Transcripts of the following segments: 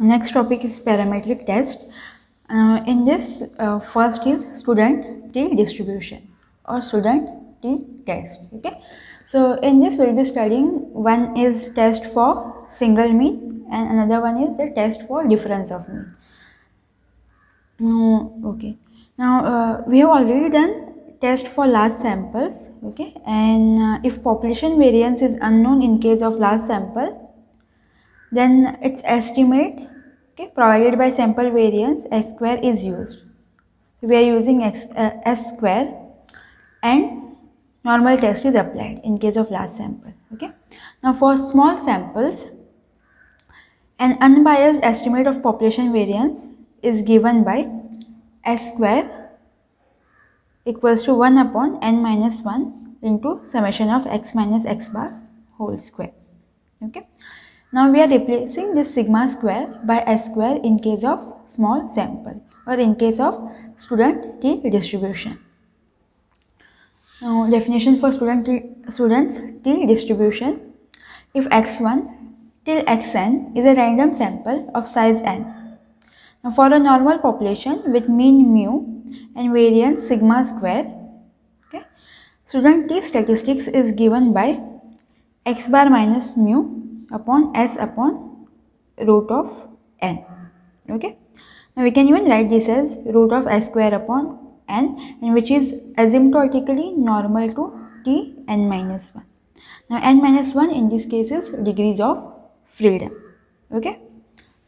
Next topic is parametric test. In this, first is student t distribution or student t test. Okay, so in this we'll be studying, one is test for single mean and another one is the test for difference of mean. Okay, now we have already done test for large samples. Okay, and if population variance is unknown in case of large sample, then its estimate, okay, provided by sample variance S square is used. We are using S square and normal test is applied in case of large sample. Okay, now for small samples, an unbiased estimate of population variance is given by S square equals to 1 upon n minus 1 into summation of x minus x bar whole square. Okay, now we are replacing this sigma square by S square in case of small sample or in case of student t distribution. Now definition for students t distribution: if x1 till xn is a random sample of size n. Now for a normal population with mean mu and variance sigma square, okay, student t statistics is given by x bar minus mu upon s upon root of n. Okay, now we can even write this as root of s square upon n, and which is asymptotically normal to t n minus 1. Now n minus 1 in this case is degrees of freedom. Okay,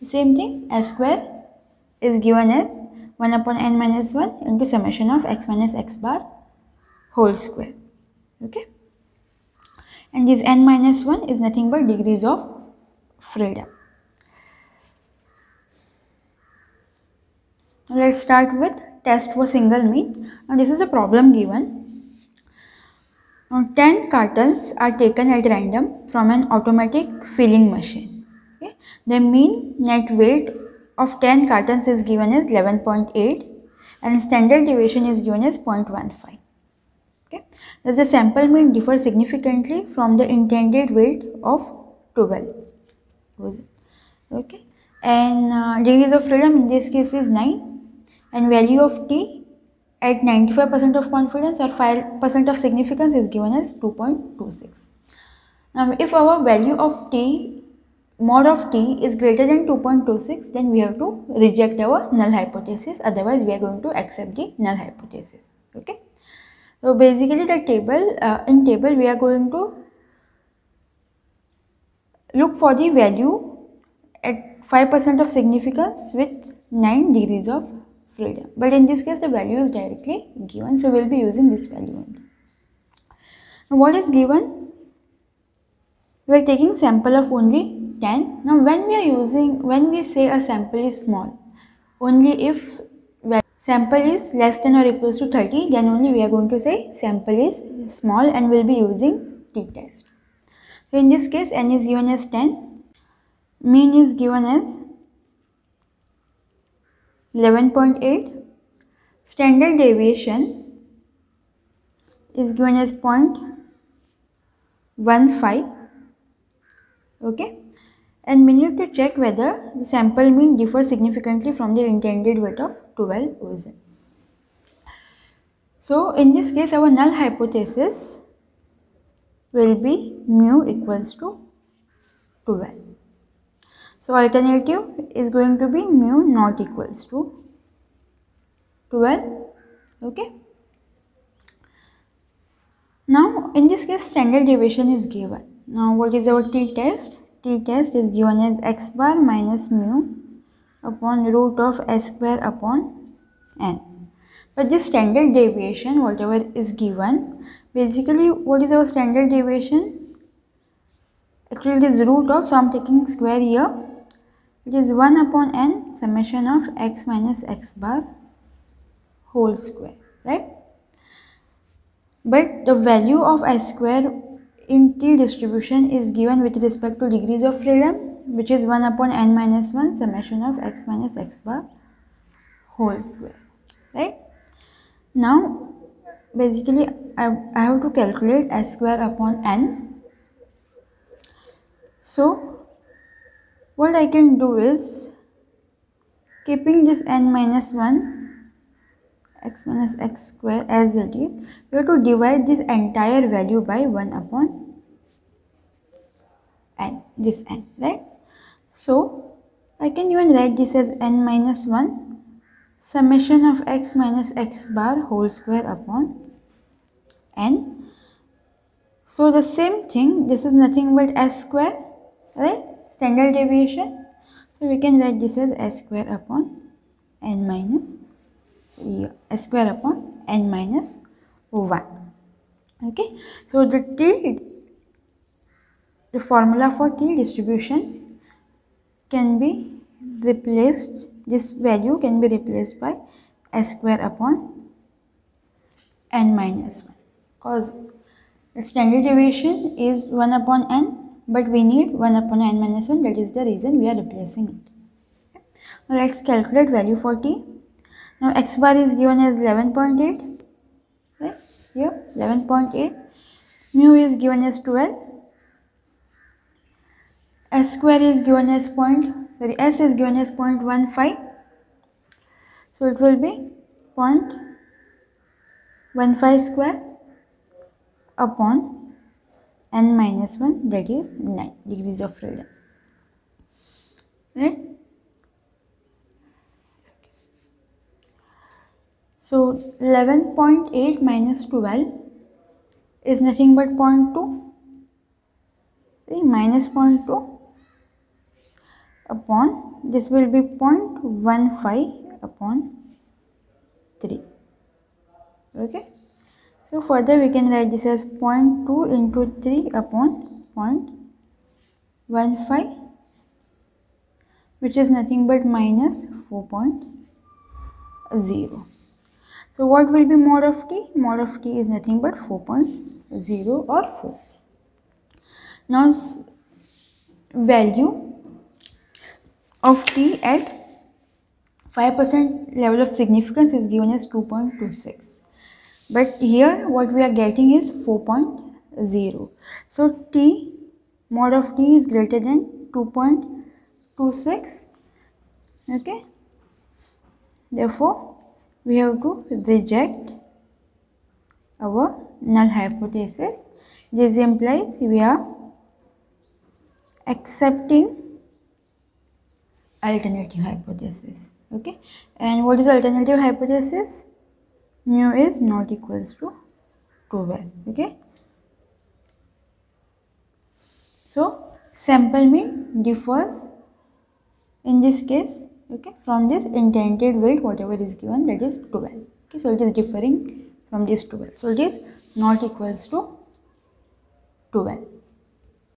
same thing, s square is given as 1 upon n minus 1 into summation of x minus x bar whole square. Okay, and this n minus 1 is nothing but degrees of freedom. Now let's start with test for single mean. Now this is a problem given. Now 10 cartons are taken at random from an automatic filling machine. Okay, the mean net weight of 10 cartons is given as 11.8 and standard deviation is given as 0.15. Okay, does the sample mean differ significantly from the intended weight of 12? Okay, and degrees of freedom in this case is 9, and value of t at 95% of confidence or 5% of significance is given as 2.26. Now if our value of t, mod of t, is greater than 2.26, then we have to reject our null hypothesis, otherwise we are going to accept the null hypothesis. Okay, so basically the table, in table we are going to look for the value at 5% of significance with 9 degrees of freedom, but in this case the value is directly given, so we will be using this value only. Now what is given? We are taking sample of only 10. Now when we say a sample is small, only if sample is less than or equals to 30, then only we are going to say sample is small and we will be using t-test. So in this case n is given as 10, mean is given as 11.8, standard deviation is given as 0.15. Okay, and we need to check whether the sample mean differs significantly from the intended weight of 12 oz. So in this case our null hypothesis will be mu equals to 12. So alternative is going to be mu not equals to 12. Okay, now in this case standard deviation is given. Now what is our t-test? T-test is given as x bar minus mu upon root of s square upon n. But this standard deviation, whatever is given, basically what is our standard deviation? Actually it is root of, so I am taking square here. It is 1 upon n summation of x minus x bar whole square, right? But the value of s square in t distribution is given with respect to degrees of freedom, which is 1 upon n minus 1 summation of x minus x bar whole square, right? Now basically I have to calculate s square upon n. So what I can do is keeping this n minus 1 x minus x square as it is, we have to divide this entire value by 1 upon n, this n, right? So I can even write this as n minus 1 summation of x minus x bar whole square upon n. So the same thing, this is nothing but s square, right? Standard deviation. So we can write this as s square upon n minus, s square upon n minus 1. Okay. So the formula for t distribution can be replaced, this value can be replaced by s square upon n minus 1, because the standard deviation is 1 upon n, but we need 1 upon n minus 1, that is the reason we are replacing it. Okay. Now let's calculate value for t. Now x bar is given as 11.8, right? Here 11.8, mu is given as 12, s square is given as s is given as 0.15, so it will be 0.15 square upon n minus 1, that is 9 degrees of freedom, right? So 11.8 minus 12 is nothing but 0.2, okay? Minus 0.2 upon, this will be 0.15 upon 3, okay? So further we can write this as 0.2 into 3 upon 0.15, which is nothing but minus 4.0. So what will be mod of t? Mod of t is nothing but 4.0 or 4. Now value of t at 5% level of significance is given as 2.26. But here what we are getting is 4.0. So t, mod of t is greater than 2.26. Okay. Therefore, we have to reject our null hypothesis. This implies we are accepting alternative hypothesis. Okay. And what is alternative hypothesis? Mu is not equals to 12. Okay. So sample mean differs in this case, okay, from this intended weight whatever is given, that is 12. Okay. So it is differing from this 12. So it is not equals to 12.